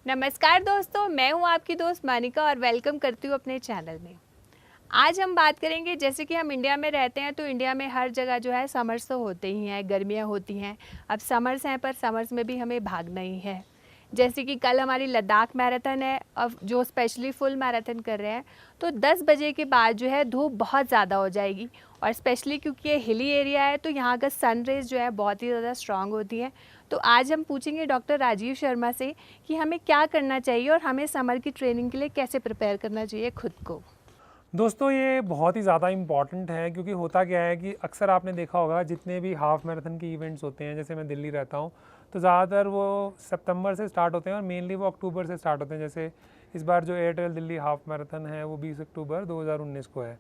नमस्कार दोस्तों, मैं हूं आपकी दोस्त मानिका और वेलकम करती हूं अपने चैनल में। आज हम बात करेंगे, जैसे कि हम इंडिया में रहते हैं तो इंडिया में हर जगह जो है समर्स तो होते ही हैं, गर्मियां होती हैं। अब समर्स हैं पर समर्स में भी हमें भागना ही है। जैसे कि कल हमारी लद्दाख मैराथन है, अब जो स्पेशली फुल मैराथन कर रहे हैं, तो 10 बजे के बाद जो है धूप बहुत ज़्यादा हो जाएगी। और स्पेशली क्योंकि ये हिली एरिया है तो यहाँ का सन रेज जो है बहुत ही ज़्यादा स्ट्रांग होती है। तो आज हम पूछेंगे डॉक्टर राजीव शर्मा से कि हमें क्या करना चाहिए और हमें समर की ट्रेनिंग के लिए कैसे प्रिपेयर करना चाहिए खुद को। दोस्तों ये बहुत ही ज़्यादा इम्पॉर्टेंट है, क्योंकि होता क्या है कि अक्सर आपने देखा होगा जितने भी हाफ़ मैराथन के इवेंट्स होते हैं, जैसे मैं दिल्ली रहता हूँ तो ज़्यादातर वो सितंबर से स्टार्ट होते हैं और मेनली वो अक्टूबर से स्टार्ट होते हैं। जैसे इस बार जो एयरटेल दिल्ली हाफ़ मैराथन है वो 20 अक्टूबर 2019 को है।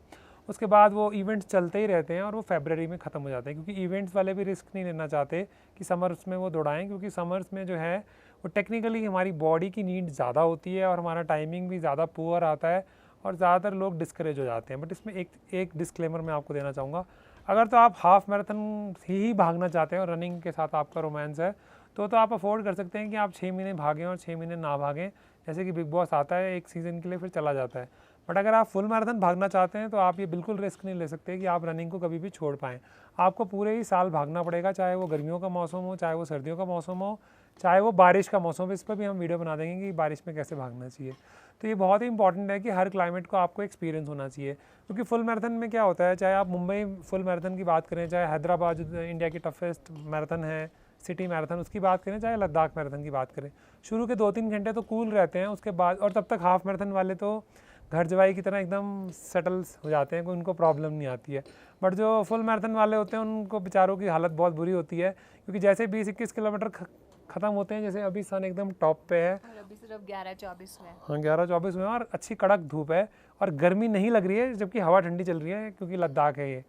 उसके बाद वो इवेंट्स चलते ही रहते हैं और वो फरवरी में ख़त्म हो जाते हैं, क्योंकि इवेंट्स वाले भी रिस्क नहीं लेना चाहते कि समर्स में वो दौड़ाएँ, क्योंकि समर्स में जो है वो टेक्निकली हमारी बॉडी की नीड ज़्यादा होती है और हमारा टाइमिंग भी ज़्यादा पुअर आता है और ज़्यादातर लोग डिस्करेज हो जाते हैं। बट इसमें एक डिस्क्लेमर मैं आपको देना चाहूँगा, अगर तो आप हाफ़ मैराथन ही भागना चाहते हैं और रनिंग के साथ आपका रोमांस है तो आप अफोर्ड कर सकते हैं कि आप 6 महीने भागें और 6 महीने ना भागें। जैसे कि बिग बॉस आता है एक सीज़न के लिए फिर चला जाता है। बट अगर आप फुल मैराथन भागना चाहते हैं तो आप ये बिल्कुल रिस्क नहीं ले सकते कि आप रनिंग को कभी भी छोड़ पाएँ। आपको पूरे ही साल भागना पड़ेगा, चाहे वो गर्मियों का मौसम हो, चाहे वो सर्दियों का मौसम हो, चाहे वो बारिश का मौसम हो। इस पर भी हम वीडियो बना देंगे कि बारिश में कैसे भागना चाहिए। तो ये बहुत ही इंपॉर्टेंट है कि हर क्लाइमेट को आपको एक्सपीरियंस होना चाहिए, क्योंकि फुल मैराथन में क्या होता है, चाहे आप मुंबई फुल मैराथन की बात करें, चाहे हैदराबाद जो इंडिया की टफेस्ट मैराथन है सिटी मैराथन उसकी बात करें, चाहे लद्दाख मैराथन की बात करें, शुरू के 2-3 घंटे तो कूल रहते हैं। उसके बाद और तब तक हाफ़ मैराथन वाले तो घर जवाई की तरह एकदम सेटल्स हो जाते हैं, कोई उनको प्रॉब्लम नहीं आती है। बट जो फुल मैराथन वाले होते हैं उनको बेचारों की हालत बहुत बुरी होती है, क्योंकि जैसे 20-21 किलोमीटर ख़त्म होते हैं, जैसे अभी सन एकदम टॉप पे है और अभी सिर्फ 11-24 में। हाँ 11-24 में और अच्छी कड़क धूप है और गर्मी नहीं लग रही है, जबकि हवा ठंडी चल रही है, क्योंकि लद्दाख है ये।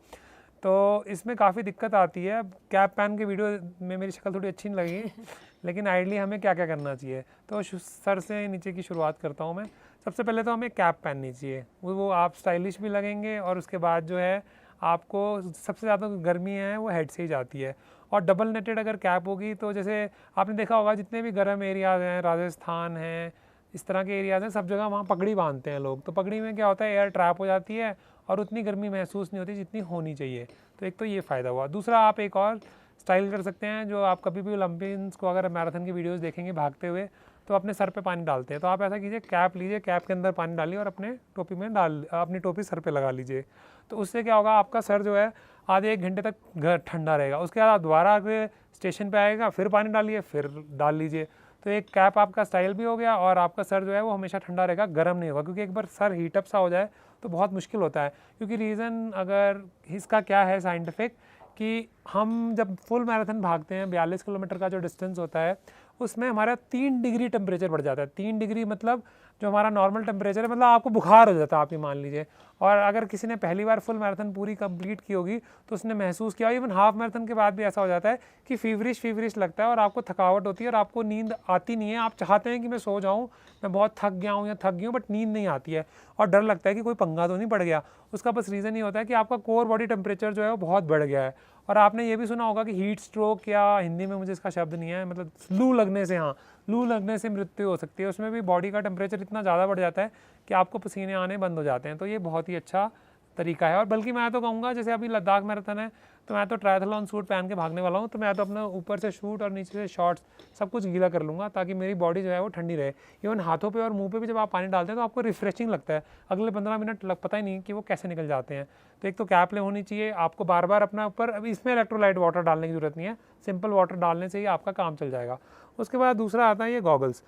तो इसमें काफ़ी दिक्कत आती है। कैप पहन के वीडियो में मेरी शक्ल थोड़ी अच्छी नहीं लगी लेकिन आइडली हमें क्या क्या करना चाहिए, तो सर से नीचे की शुरुआत करता हूँ मैं। सबसे पहले तो हमें कैप पहननी चाहिए, वो आप स्टाइलिश भी लगेंगे और उसके बाद जो है आपको सबसे ज़्यादा गर्मी है वो हेड से ही जाती है। और डबल नेटेड अगर कैप होगी तो जैसे आपने देखा होगा जितने भी गर्म एरियाज़ हैं, राजस्थान हैं, इस तरह के एरियाज़ हैं, सब जगह वहाँ पगड़ी बांधते हैं लोग। तो पगड़ी में क्या होता है, एयर ट्रैप हो जाती है और उतनी गर्मी महसूस नहीं होती जितनी होनी चाहिए। तो एक तो ये फ़ायदा हुआ। दूसरा, आप एक और स्टाइल कर सकते हैं, जो आप कभी भी ओलंपियंस को अगर मैराथन की वीडियोस देखेंगे भागते हुए तो अपने सर पे पानी डालते हैं। तो आप ऐसा कीजिए, कैप लीजिए, कैप के अंदर पानी डालिए और अपने टोपी में अपनी टोपी सर पे लगा लीजिए। तो उससे क्या होगा, आपका सर जो है आधे 1 घंटे तक ठंडा रहेगा। उसके बाद आप दोबारा आगे स्टेशन पे आएगा, फिर पानी डालिए, फिर डाल लीजिए। तो एक कैप आपका स्टाइल भी हो गया और आपका सर जो है वो हमेशा ठंडा रहेगा, गर्म नहीं होगा। क्योंकि एक बार सर हीटअप सा हो जाए तो बहुत मुश्किल होता है। क्योंकि रीज़न अगर इसका क्या है साइंटिफिक, कि हम जब फुल मैराथन भागते हैं 42 किलोमीटर का जो डिस्टेंस होता है उसमें हमारा 3 डिग्री टेम्परेचर बढ़ जाता है। 3 डिग्री मतलब जो हमारा नॉर्मल टेम्परेचर है, मतलब आपको बुखार हो जाता है, आप ये मान लीजिए। और अगर किसी ने पहली बार फुल मैराथन पूरी कंप्लीट की होगी तो उसने महसूस किया, इवन हाफ मैराथन के बाद भी ऐसा हो जाता है कि फीवरिश लगता है और आपको थकावट होती है और आपको नींद आती नहीं है। आप चाहते हैं कि मैं सो जाऊँ, मैं बहुत थक गया हूँ या थक गई हूँ, बट नींद नहीं आती है और डर लगता है कि कोई पंगा तो नहीं पड़ गया। उसका बस रीज़न ये होता है कि आपका कोर बॉडी टेम्परेचर जो है वो बहुत बढ़ गया है। और आपने ये भी सुना होगा कि हीट स्ट्रोक, या हिंदी में मुझे इसका शब्द नहीं है, मतलब लू लगने से, हाँ लू लगने से मृत्यु हो सकती है। उसमें भी बॉडी का टेम्परेचर इतना ज़्यादा बढ़ जाता है कि आपको पसीने आने बंद हो जाते हैं। तो ये बहुत ही अच्छा तरीका है। और बल्कि मैं तो कहूँगा, जैसे अभी लद्दाख मैराथन है तो मैं तो ट्रायथलॉन सूट पहन के भागने वाला हूँ, तो मैं तो अपना ऊपर से शूट और नीचे से शॉर्ट्स सब कुछ गीला कर लूँगा ताकि मेरी बॉडी जो है वो ठंडी रहे। इवन हाथों पे और मुंह पे भी जब आप पानी डालते हैं तो आपको रिफ्रेशिंग लगता है। अगले 15 मिनट पता ही नहीं कि वो कैसे निकल जाते हैं। तो एक तो कैप ले होनी चाहिए, आपको बार बार अपना ऊपर, अभी इसमें इलेक्ट्रोलाइट वाटर डालने की जरूरत नहीं है, सिंपल वाटर डालने से ही आपका काम चल जाएगा। उसके बाद दूसरा आता है ये गॉगल्स।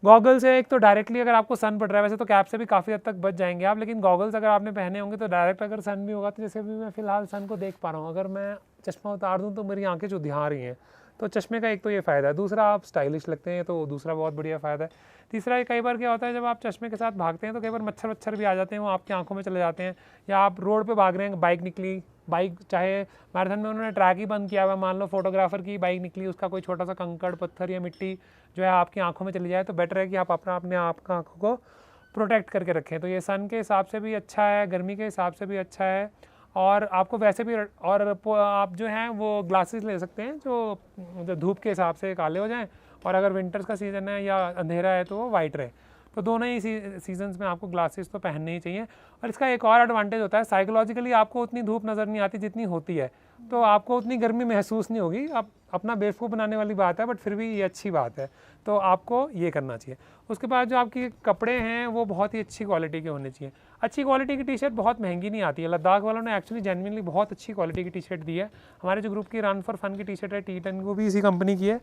गॉगल्स है एक तो डायरेक्टली अगर आपको सन पड़ रहा है, वैसे तो कैप से भी काफ़ी हद तक बच जाएंगे आप, लेकिन गॉगल्स अगर आपने पहने होंगे तो डायरेक्ट अगर सन भी होगा, तो जैसे भी मैं फिलहाल सन को देख पा रहा हूँ, अगर मैं चश्मा उतार दूँ तो मेरी आंखें जो दिखा रही हैं। तो चश्मे का एक तो ये फ़ायदा है। दूसरा, आप स्टाइलिश लगते हैं, तो दूसरा बहुत बढ़िया फ़ायदा है। तीसरा, कई बार क्या होता है, जब आप चश्मे के साथ भागते हैं तो कई बार मच्छर भी आ जाते हैं, वो आपकी आंखों में चले जाते हैं। या आप रोड पे भाग रहे हैं, बाइक निकली, बाइक चाहे मैराथन में उन्होंने ट्रैक ही बंद किया हुआ, मान लो फोटोग्राफर की बाइक निकली, उसका कोई छोटा सा कंकड़ पत्थर या मिट्टी जो है आपकी आंखों में चली जाए, तो बेटर है कि आप अपने आँखों को प्रोटेक्ट करके रखें। तो ये सन के हिसाब से भी अच्छा है, गर्मी के हिसाब से भी अच्छा है। और आपको वैसे भी, और आप जो हैं वो ग्लासेस ले सकते हैं जो धूप के हिसाब से काले हो जाएं और अगर विंटर्स का सीज़न है या अंधेरा है तो वो वाइट रहे। तो दोनों ही सीजन्स में आपको ग्लासेस तो पहनने ही चाहिए। और इसका एक और एडवांटेज होता है, साइकोलॉजिकली आपको उतनी धूप नज़र नहीं आती जितनी होती है, तो आपको उतनी गर्मी महसूस नहीं होगी। आप अपना बेवकूफ़ बनाने वाली बात है, बट फिर भी ये अच्छी बात है, तो आपको ये करना चाहिए। उसके बाद जो आपके कपड़े हैं वो बहुत ही अच्छी क्वालिटी के होने चाहिए। अच्छी क्वालिटी की टी शर्ट बहुत महंगी नहीं आती है। लद्दाख वालों ने एक्चुअली जेन्युइनली बहुत अच्छी क्वालिटी की टी शर्ट दी है। हमारे जो ग्रुप की रन फॉर फन की टी शर्ट है T10, वो भी इसी कंपनी की है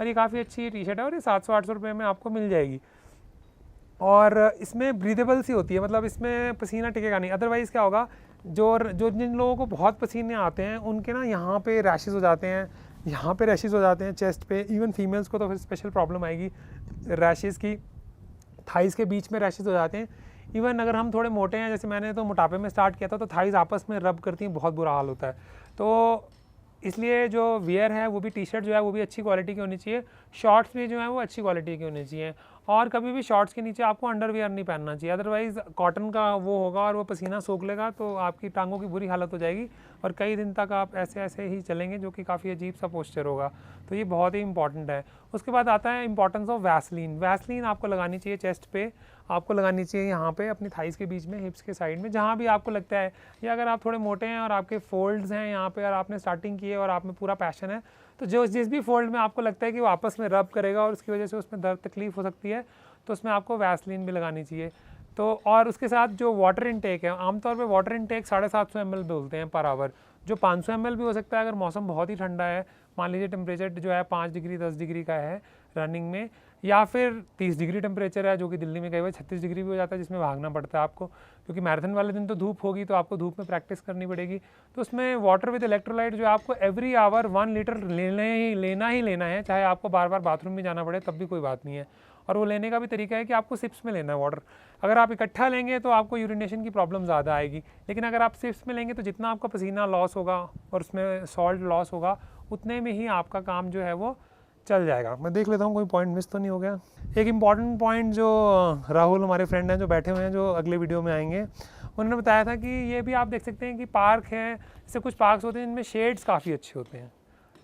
और ये काफ़ी अच्छी टी शर्ट है और ये 700-800 रुपये में आपको मिल जाएगी। और इसमें ब्रीदेबल सी होती है, मतलब इसमें पसीना टिकेगा नहीं। अदरवाइज़ क्या होगा, जो जिन लोगों को बहुत पसीने आते हैं उनके ना यहाँ पे रैशेस हो जाते हैं, यहाँ पे रैशेस हो जाते हैं चेस्ट पे। इवन फीमेल्स को तो फिर स्पेशल प्रॉब्लम आएगी रैशेस की, थाइज़ के बीच में रैशेस हो जाते हैं। इवन अगर हम थोड़े मोटे हैं, जैसे मैंने तो मोटापे में स्टार्ट किया था, तो थाइज़ आपस में रब करती हैं, बहुत बुरा हाल होता है। तो इसलिए जो वियर है वो भी टी शर्ट जो है वो भी अच्छी क्वालिटी की होनी चाहिए, शॉर्ट्स भी जो है वो अच्छी क्वालिटी की होनी चाहिए। और कभी भी शॉर्ट्स के नीचे आपको अंडरवियर नहीं पहनना चाहिए, अदरवाइज़ कॉटन का वो होगा और वो पसीना सोख लेगा तो आपकी टांगों की बुरी हालत हो जाएगी और कई दिन तक आप ऐसे ऐसे ही चलेंगे, जो कि काफ़ी अजीब सा पोस्चर होगा। तो ये बहुत ही इंपॉर्टेंट है। उसके बाद आता है इंपॉर्टेंस ऑफ वैसलीन। वैसलीन आपको लगानी चाहिए चेस्ट पे, आपको लगानी चाहिए यहाँ पे अपनी थाइज़ के बीच में, हिप्स के साइड में, जहाँ भी आपको लगता है। या अगर आप थोड़े मोटे हैं और आपके फोल्ड्स हैं यहाँ पे और आपने स्टार्टिंग की है और आप में पूरा पैशन है, तो जिस भी फोल्ड में आपको लगता है कि वो आपस में रब करेगा और उसकी वजह से उसमें दर्द तकलीफ हो सकती है, तो उसमें आपको वैसलीन भी लगानी चाहिए। तो और उसके साथ जो वाटर इनटेक है, आमतौर पे वाटर इनटेक 750 ml बोलते हैं पर आवर, जो 500 ml भी हो सकता है अगर मौसम बहुत ही ठंडा है। मान लीजिए टेम्परेचर जो है 5 डिग्री 10 डिग्री का है रनिंग में, या फिर 30 डिग्री टेम्परेचर है, जो कि दिल्ली में कई बार 36 डिग्री भी हो जाता है, जिसमें भागना पड़ता है आपको, क्योंकि मैराथन वाले दिन तो धूप होगी, तो आपको धूप में प्रैक्टिस करनी पड़ेगी। तो उसमें वाटर विद इलेक्ट्रोलाइट जो आपको एवरी आवर 1 लीटर लेना ही लेना है, चाहे आपको बार बार बाथरूम भी जाना पड़े तब भी कोई बात नहीं है। और वो लेने का भी तरीका है कि आपको सिप्स में लेना है वाटर। अगर आप इकट्ठा लेंगे तो आपको यूरिनेशन की प्रॉब्लम ज़्यादा आएगी, लेकिन अगर आप सिप्स में लेंगे तो जितना आपका पसीना लॉस होगा और उसमें सॉल्ट लॉस होगा, उतने में ही आपका काम जो है वो चल जाएगा। मैं देख लेता हूँ कोई पॉइंट मिस तो नहीं हो गया। एक इम्पॉर्टेंट पॉइंट जो राहुल हमारे फ्रेंड हैं जो बैठे हुए हैं, जो अगले वीडियो में आएंगे, उन्होंने बताया था कि ये भी आप देख सकते हैं कि पार्क है, जैसे कुछ पार्क्स होते हैं जिनमें शेड्स काफ़ी अच्छे होते हैं,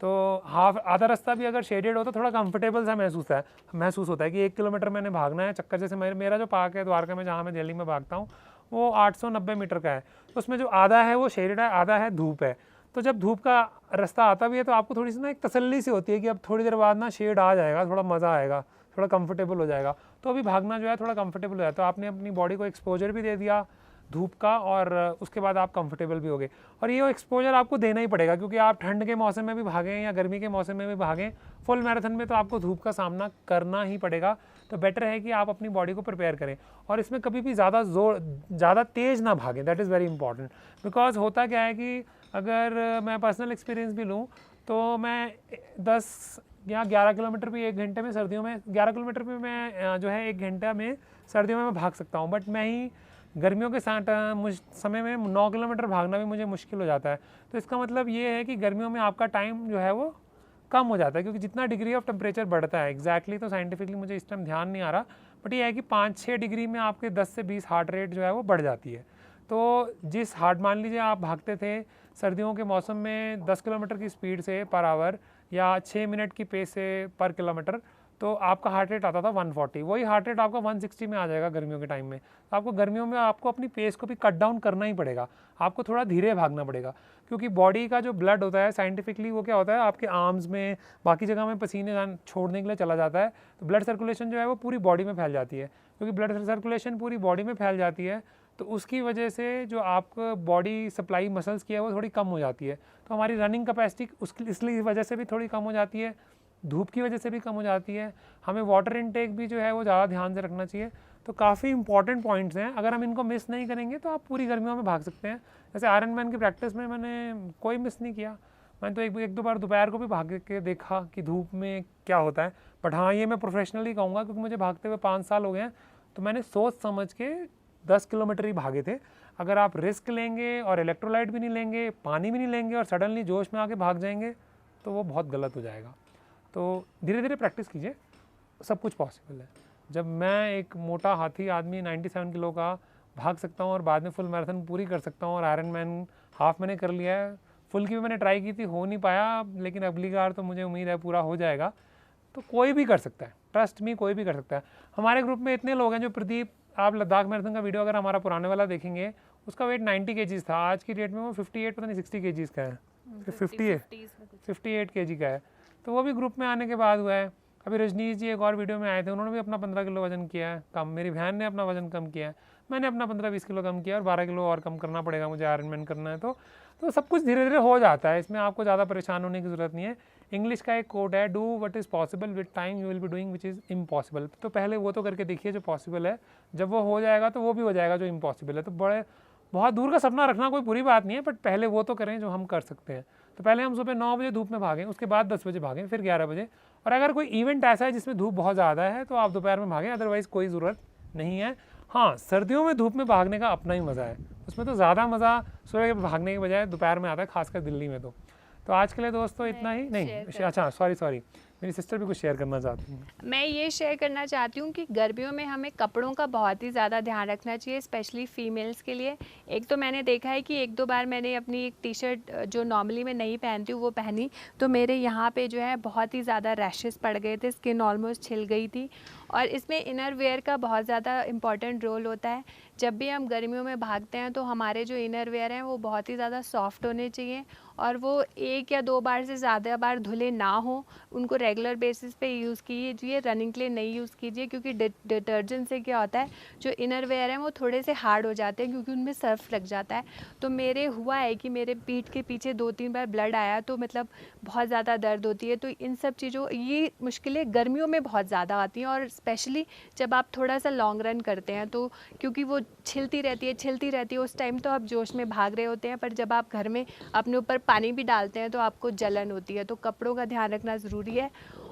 तो हाफ आधा रास्ता भी अगर शेडेड हो तो थोड़ा कंफर्टेबल सा महसूस होता है कि 1 किलोमीटर मैंने भागना है चक्कर। जैसे मेरा जो पार्क है द्वारका में, जहाँ मैं दिल्ली में भागता हूँ, वो 890 मीटर का है, तो उसमें जो आधा है वो शेडेड है, आधा है धूप है। तो जब धूप का रास्ता आता भी है तो आपको थोड़ी सी ना एक तसल्ली सी होती है कि अब थोड़ी देर बाद ना शेड आ जाएगा, थोड़ा मज़ा आएगा, थोड़ा कंफर्टेबल हो जाएगा, तो अभी भागना जो है थोड़ा कंफर्टेबल हो जाए। तो आपने अपनी बॉडी को एक्सपोजर भी दे दिया धूप का, और उसके बाद आप कंफर्टेबल भी हो गए। और ये एक्सपोजर आपको देना ही पड़ेगा, क्योंकि आप ठंड के मौसम में भी भागें या गर्मी के मौसम में भी भागें, फुल मैराथन में तो आपको धूप का सामना करना ही पड़ेगा। तो बेटर है कि आप अपनी बॉडी को प्रिपेयर करें, और इसमें कभी भी ज़्यादा तेज़ ना भागें। That is very important, because होता क्या है कि अगर मैं पर्सनल एक्सपीरियंस भी लूँ तो मैं 10 या 11 किलोमीटर भी 1 घंटे में, सर्दियों में 11 किलोमीटर भी मैं जो है 1 घंटा में सर्दियों में मैं भाग सकता हूँ, बट मैं ही गर्मियों के साथ समय में 9 किलोमीटर भागना भी मुझे मुश्किल हो जाता है। तो इसका मतलब ये है कि गर्मियों में आपका टाइम जो है वो कम हो जाता है, क्योंकि जितना डिग्री ऑफ टेम्परेचर बढ़ता है, एग्जैक्टली तो साइंटिफिकली मुझे इस टाइम ध्यान नहीं आ रहा, बट ये है कि 5-6 डिग्री में आपके 10 से 20 हार्ट रेट जो है वो बढ़ जाती है। तो जिस मान लीजिए आप भागते थे सर्दियों के मौसम में 10 किलोमीटर की स्पीड से पर आवर या 6 मिनट की पेस से पर किलोमीटर, तो आपका हार्ट रेट आता था 140, वही हार्ट रेट आपका 160 में आ जाएगा गर्मियों के टाइम में। तो आपको गर्मियों में आपको अपनी पेस को भी कट डाउन करना ही पड़ेगा, आपको थोड़ा धीरे भागना पड़ेगा, क्योंकि बॉडी का जो ब्लड होता है साइंटिफिकली वो क्या होता है, आपके आर्म्स में बाकी जगह में पसीने छोड़ने के लिए चला जाता है, तो ब्लड सर्कुलेशन जो है वो पूरी बॉडी में फैल जाती है। क्योंकि ब्लड सर्कुलेशन पूरी बॉडी में फैल जाती है, तो उसकी वजह से जो आपका बॉडी सप्लाई मसल्स की है वो थोड़ी कम हो जाती है। तो हमारी रनिंग कैपेसिटी उसकी इसलिए वजह से भी थोड़ी कम हो जाती है, धूप की वजह से भी कम हो जाती है। हमें वाटर इनटेक भी जो है वो ज़्यादा ध्यान से रखना चाहिए। तो काफ़ी इंपॉर्टेंट पॉइंट्स हैं, अगर हम इनको मिस नहीं करेंगे तो आप पूरी गर्मियों में भाग सकते हैं। जैसे आयरन मैन की प्रैक्टिस में मैंने कोई मिस नहीं किया, मैंने तो एक दो बार दोपहर को भी भाग के देखा कि धूप में क्या होता है। बट हाँ, ये मैं प्रोफेशनली कहूँगा, क्योंकि मुझे भागते हुए 5 साल हो गए हैं, तो मैंने सोच समझ के 10 किलोमीटर ही भागे थे। अगर आप रिस्क लेंगे और इलेक्ट्रोलाइट भी नहीं लेंगे, पानी भी नहीं लेंगे और सडनली जोश में आके भाग जाएंगे, तो वो बहुत गलत हो जाएगा। तो धीरे धीरे प्रैक्टिस कीजिए, सब कुछ पॉसिबल है। जब मैं एक मोटा हाथी आदमी 97 किलो का भाग सकता हूँ और बाद में फुल मैराथन पूरी कर सकता हूँ, और आयरन मैन हाफ मैंने कर लिया है, फुल की भी मैंने ट्राई की थी, हो नहीं पाया, लेकिन अगली बार तो मुझे उम्मीद है पूरा हो जाएगा। तो कोई भी कर सकता है, ट्रस्ट मी, कोई भी कर सकता है। हमारे ग्रुप में इतने लोग हैं जो प्रदीप, आप लद्दाख मैराथन का वीडियो अगर हमारा पुराने वाला देखेंगे, उसका वेट 90 केजीज़ था, आज की डेट में वो 58 पता नहीं 60 केजीज़ का है, 58 केजी का है। तो वो भी ग्रुप में आने के बाद हुआ है। अभी रजनीश जी एक और वीडियो में आए थे, उन्होंने भी अपना 15 किलो वजन किया है कम, मेरी बहन ने अपना वजन कम किया है, मैंने अपना 15-20 किलो कम किया और 12 किलो और कम करना पड़ेगा मुझे, आयरनमैन करना है। तो सब कुछ धीरे धीरे हो जाता है, इसमें आपको ज़्यादा परेशान होने की ज़रूरत नहीं है। इंग्लिश का एक कोड है, do what is possible with time you will be doing which is impossible. तो पहले वो तो करके देखिए जो पॉसिबल है, जब वो हो जाएगा तो वो भी हो जाएगा जो इम्पॉसिबल है। तो बहुत दूर का सपना रखना कोई बुरी बात नहीं है, बट पहले वो तो करें जो हम कर सकते हैं। तो पहले हम सुबह 9 बजे धूप में भागें, उसके बाद 10 बजे भागें, फिर 11 बजे। और अगर कोई इवेंट ऐसा है जिसमें धूप बहुत ज़्यादा है तो आप दोपहर में भागें, अदरवाइज़ कोई ज़रूरत नहीं है। हाँ, सर्दियों में धूप में भागने का अपना ही मज़ा है, उसमें तो ज़्यादा मज़ा सुबह के भागने के बजाय दोपहर में आता है, खासकर दिल्ली में। तो आज के लिए दोस्तों इतना ही। नहीं, अच्छा सॉरी, मेरी सिस्टर भी कुछ शेयर करना चाहती हैं। मैं ये शेयर करना चाहती हूँ कि गर्मियों में हमें कपड़ों का बहुत ही ज़्यादा ध्यान रखना चाहिए, स्पेशली फीमेल्स के लिए। एक तो मैंने देखा है कि 1-2 बार मैंने अपनी एक टी शर्ट जो नॉर्मली मैं नहीं पहनती हूँ वो पहनी, तो मेरे यहाँ पे जो है बहुत ही ज़्यादा रैशेस पड़ गए थे, स्किन ऑलमोस्ट छिल गई थी। और इसमें इनर वेयर का बहुत ज़्यादा इम्पॉर्टेंट रोल होता है। जब भी हम गर्मियों में भागते हैं तो हमारे जो इनर वेयर हैं वो बहुत ही ज़्यादा सॉफ्ट होने चाहिए और वो 1 या 2 बार से ज़्यादा बार धुले ना हो, उनको रेगुलर बेसिस पे यूज़ कीजिए, रनिंग के लिए नहीं यूज़ कीजिए, क्योंकि डिटर्जेंट से क्या होता है, जो इनर वेयर हैं वो थोड़े से हार्ड हो जाते हैं क्योंकि उनमें सर्फ लग जाता है। तो मेरे हुआ है कि मेरे पीठ के पीछे 2-3 बार ब्लड आया, तो मतलब बहुत ज़्यादा दर्द होती है। तो इन सब चीज़ों, ये मुश्किलें गर्मियों में बहुत ज़्यादा आती हैं, और स्पेशली जब आप थोड़ा सा लॉन्ग रन करते हैं तो क्योंकि वो छिलती रहती है उस टाइम तो आप जोश में भाग रहे होते हैं, पर जब आप घर में अपने ऊपर पानी भी डालते हैं तो आपको जलन होती है। तो कपड़ों का ध्यान रखना ज़रूरी है।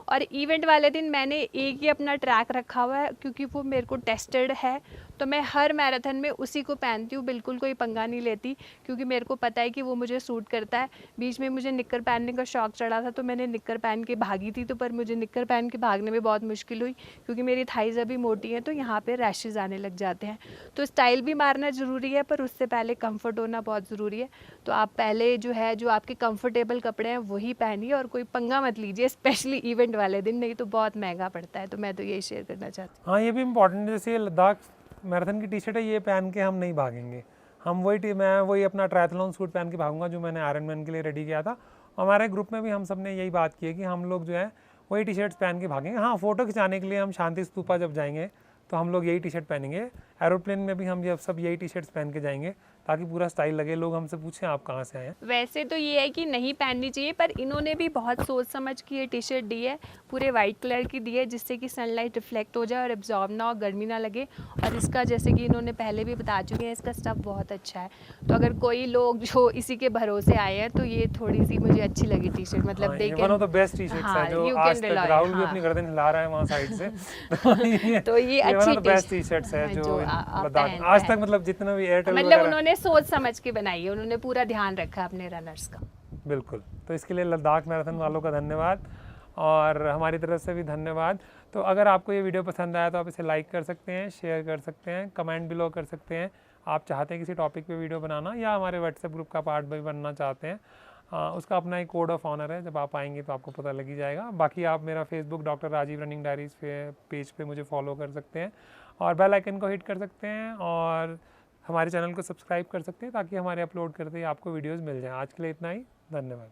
और इवेंट वाले दिन मैंने एक ही अपना ट्रैक रखा हुआ है, क्योंकि वो मेरे को टेस्टेड है, तो मैं हर मैराथन में उसी को पहनती हूँ, बिल्कुल कोई पंगा नहीं लेती, क्योंकि मेरे को पता है कि वो मुझे सूट करता है। बीच में मुझे निक्कर पहनने का शौक़ चढ़ा था, तो मैंने निक्कर पहन के भागी थी, तो पर मुझे निक्कर पहन के भागने में बहुत मुश्किल हुई, क्योंकि मेरी थाइज़ अभी मोटी हैं, तो यहाँ पे रैशेज़ आने लग जाते हैं। तो स्टाइल भी मारना ज़रूरी है, पर उससे पहले कम्फर्ट होना बहुत ज़रूरी है। तो आप पहले जो है, जो आपके कंफर्टेबल कपड़े हैं वही पहनिए, और कोई पंगा मत लीजिए, स्पेशली इवेंट वाले दिन, नहीं तो बहुत महंगा पड़ता है। तो मैं तो यही शेयर करना चाहती हूँ। हाँ, ये भी इम्पॉर्टेंट है, जैसे लद्दाख मैराथन की टी शर्ट है, ये पहन के हम नहीं भागेंगे, हम मैं वही अपना ट्रायथलॉन सूट पहन के भागूंगा जो मैंने आयरनमैन के लिए रेडी किया था। हमारे ग्रुप में भी हम सब ने यही बात की है कि हम लोग जो है वही टी शर्ट्स पहन के भागेंगे। हाँ, फ़ोटो खिंचाने के लिए हम शांति स्तूपा जब जाएंगे तो हम लोग यही टी शर्ट पहनेंगे, एरोप्लेन में भी हम सब यही टी शर्ट्स पहन के जाएंगे, ताकि पूरा स्टाइल लगे, लोग हमसे पूछें आप कहाँ से आए हैं। वैसे तो ये है कि नहीं पहननी चाहिए, पर इन्होंने भी बहुत सोच समझ के ये टी शर्ट दी है, पूरे वाइट कलर की दी है, जिससे कि सनलाइट रिफ्लेक्ट हो जाए और एब्जॉर्ब ना हो, गर्मी ना लगे। और इसका, जैसे कि इन्होंने पहले भी बता चुके हैं, इसका स्टफ बहुत अच्छा है। तो अगर कोई लोग जो इसी के भरोसे आए हैं, तो ये थोड़ी सी मुझे अच्छी लगी टी शर्ट, मतलब one of the best T shirts है जो आज तक राहुल भी अपनी गर्दन हिला रहा है वहाँ साइड से। तो ये अच्छी बेस्ट टी शर्ट्स है जो लद्दाख आज तक, मतलब जितना भी एयरटेल, मतलब उन्होंने सोच समझ के बनाई है, उन्होंने पूरा ध्यान रखा अपने रनर्स का। बिल्कुल। तो इसके लिए लद्दाख मैराथन वालों का धन्यवाद, और हमारी तरफ से भी धन्यवाद। तो अगर आपको ये वीडियो पसंद आया तो आप इसे लाइक कर सकते हैं, शेयर कर सकते हैं, कमेंट बिलो कर सकते हैं। आप चाहते हैं किसी टॉपिक पे वीडियो बनाना, या हमारे व्हाट्सएप ग्रुप का पार्ट भी बनना चाहते हैं, उसका अपना एक कोड ऑफ ऑनर है, जब आप आएंगे तो आपको पता लग ही जाएगा। बाकी आप मेरा Facebook doctor Rajeev running diaries page पे मुझे फॉलो कर सकते हैं, और बेल आइकन को हिट कर सकते हैं, और हमारे चैनल को सब्सक्राइब कर सकते हैं, ताकि हमारे अपलोड करते ही आपको वीडियोस मिल जाएं। आज के लिए इतना ही, धन्यवाद।